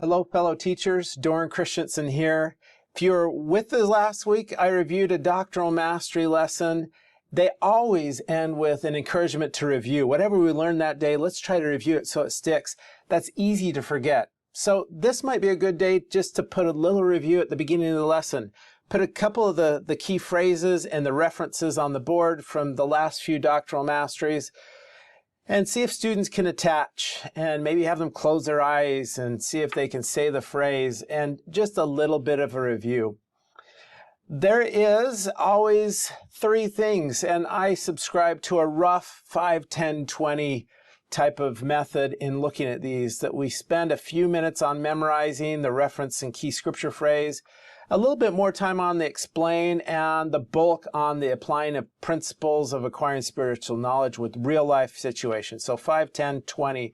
Hello, fellow teachers. Christensen here. If you were with us last week, I reviewed a doctrinal mastery lesson. They always end with an encouragement to review. Whatever we learned that day, let's try to review it so it sticks. That's easy to forget. So this might be a good day just to put a little review at the beginning of the lesson. Put a couple of the key phrases and the references on the board from the last few doctrinal masteries, and see if students can attach, and maybe have them close their eyes and see if they can say the phrase, and just a little bit of a review. There is always three things, and I subscribe to a rough 5, 10, 20 type of method in looking at these, that we spend a few minutes on memorizing the reference and key scripture phrase, a little bit more time on the explain, and the bulk on the applying of principles of acquiring spiritual knowledge with real life situations. So 5, 10, 20.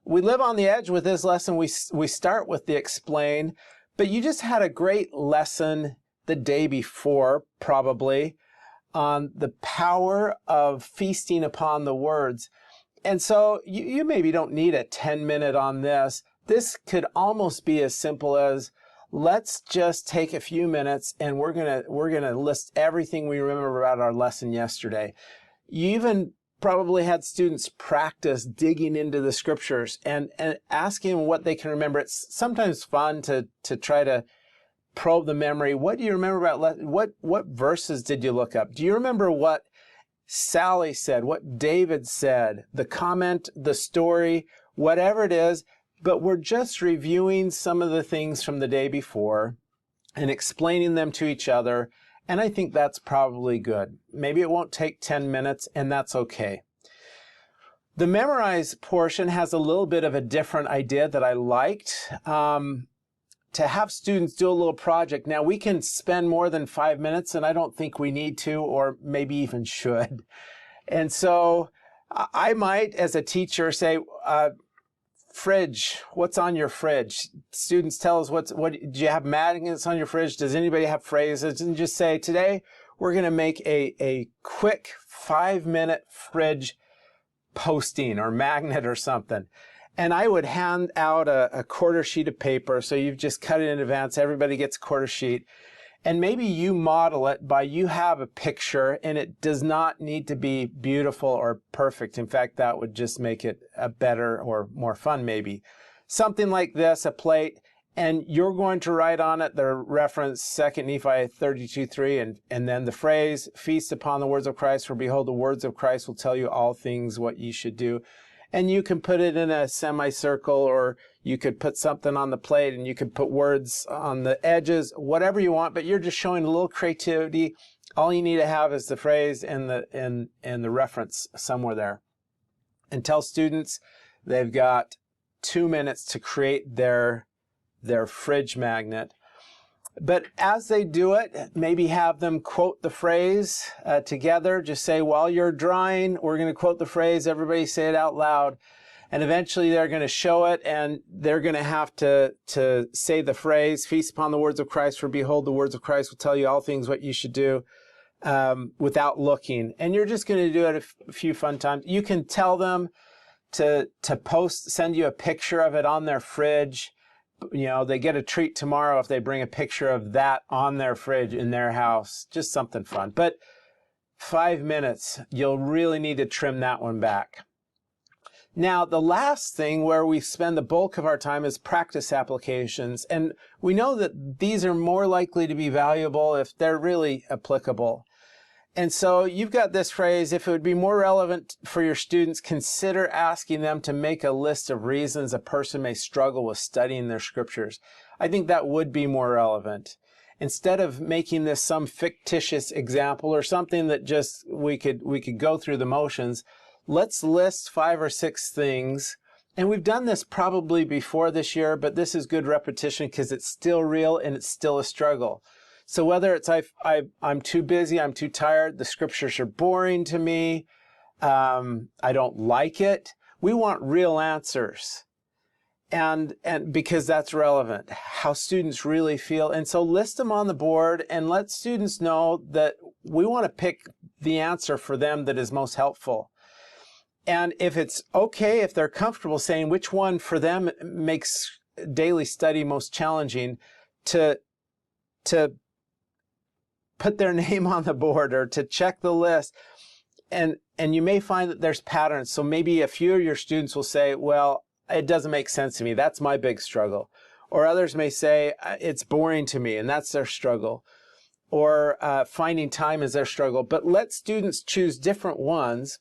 We live on the edge with this lesson. We start with the explain, but you just had a great lesson the day before, probably, on the power of feasting upon the words. And so you maybe don't need a 10-minute on this. This could almost be as simple as, let's just take a few minutes and we're gonna list everything we remember about our lesson yesterday. You even probably had students practice digging into the scriptures and asking what they can remember. It's sometimes fun to try to probe the memory. What do you remember about what verses did you look up? Do you remember what Sally said, what David said, the comment, the story, whatever it is? But we're just reviewing some of the things from the day before and explaining them to each other. And I think that's probably good. Maybe it won't take 10 minutes, and that's okay. The memorize portion has a little bit of a different idea that I liked. To have students do a little project. Now, we can spend more than 5 minutes, and I don't think we need to, or maybe even should. And so I might, as a teacher, say, fridge, what's on your fridge? Students tell us what do you have magnets on your fridge? Does anybody have phrases? And just say, today we're going to make a quick 5-minute fridge posting or magnet or something. And I would hand out a quarter sheet of paper. So you've just cut it in advance. Everybody gets a quarter sheet. And maybe you model it by you have a picture, and it does not need to be beautiful or perfect. In fact, that would just make it a better or more fun maybe. Something like this, a plate, and you're going to write on it the reference 2 Nephi 32:3, and then the phrase, feast upon the words of Christ, for behold, the words of Christ will tell you all things what you should do. And you can put it in a semicircle, or you could put something on the plate, and you could put words on the edges, whatever you want, but you're just showing a little creativity. All you need to have is the phrase and the reference somewhere there. And tell students they've got 2 minutes to create their fridge magnet. But as they do it, maybe have them quote the phrase together. Just say, while you're drawing, we're going to quote the phrase. Everybody say it out loud. And eventually they're going to show it, and they're going to have to say the phrase, feast upon the words of Christ, for behold, the words of Christ will tell you all things what you should do, without looking. And you're just going to do it a few fun times. You can tell them to send you a picture of it on their fridge. You know, they get a treat tomorrow if they bring a picture of that on their fridge in their house. Just something fun. But 5 minutes, you'll really need to trim that one back. Now, the last thing where we spend the bulk of our time is practice applications. And we know that these are more likely to be valuable if they're really applicable. And so you've got this phrase, if it would be more relevant for your students, consider asking them to make a list of reasons a person may struggle with studying their scriptures. I think that would be more relevant. Instead of making this some fictitious example or something that just we could go through the motions, let's list 5 or 6 things. And we've done this probably before this year, but this is good repetition because it's still real and it's still a struggle. So whether it's I'm too busy, I'm too tired, the scriptures are boring to me, I don't like it, we want real answers. And because that's relevant, how students really feel. And so list them on the board and let students know that we want to pick the answer for them that is most helpful. And if it's okay, if they're comfortable saying which one for them makes daily study most challenging to put their name on the board or to check the list. And you may find that there's patterns. So maybe a few of your students will say, well, it doesn't make sense to me. That's my big struggle. Or others may say, it's boring to me, and that's their struggle. Or finding time is their struggle. But let students choose different ones.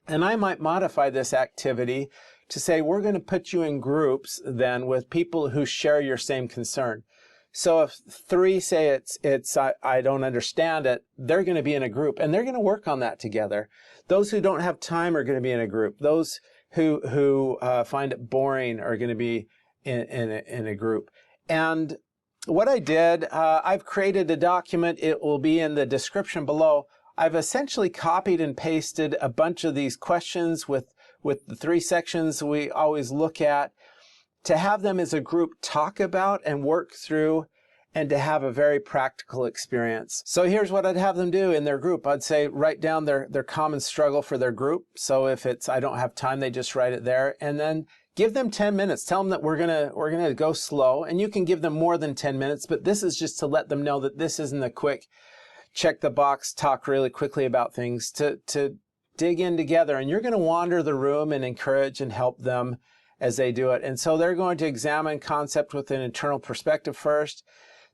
And I might modify this activity to say, we're going to put you in groups then with people who share your same concern. So if 3 say I don't understand it, they're going to be in a group and they're going to work on that together. Those who don't have time are going to be in a group. Those who find it boring are going to be in a group. And what I did, I've created a document. It will be in the description below. I've essentially copied and pasted a bunch of these questions with the 3 sections we always look at, to have them as a group talk about and work through, and to have a very practical experience. So here's what I'd have them do in their group. I'd say write down their common struggle for their group. So if it's I don't have time, they just write it there, and then give them 10 minutes. Tell them that we're gonna go slow, and you can give them more than 10 minutes, but this is just to let them know that this isn't a quick check the box, talk really quickly about things, to dig in together. And you're going to wander the room and encourage and help them as they do it. And so they're going to examine concept with an internal perspective first.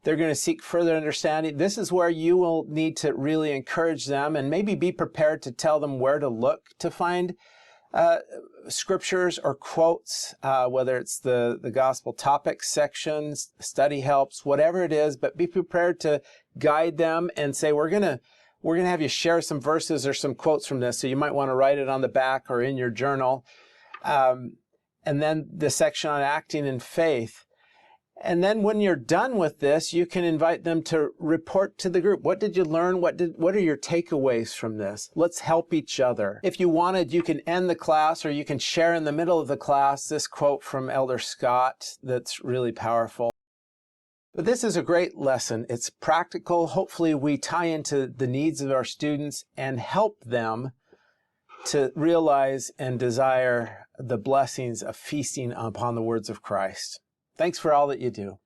They're going to seek further understanding. This is where you will need to really encourage them and maybe be prepared to tell them where to look to find scriptures or quotes, whether it's the gospel topics sections, study helps, whatever it is, but be prepared to guide them and say, we're going to have you share some verses or some quotes from this. So you might want to write it on the back or in your journal. And then the section on acting in faith. And then when you're done with this, you can invite them to report to the group. What did you learn? What are your takeaways from this? Let's help each other. If you wanted, you can end the class, or you can share in the middle of the class this quote from Elder Scott that's really powerful. But this is a great lesson. It's practical. Hopefully we tie into the needs of our students and help them to realize and desire the blessings of feasting upon the words of Christ. Thanks for all that you do.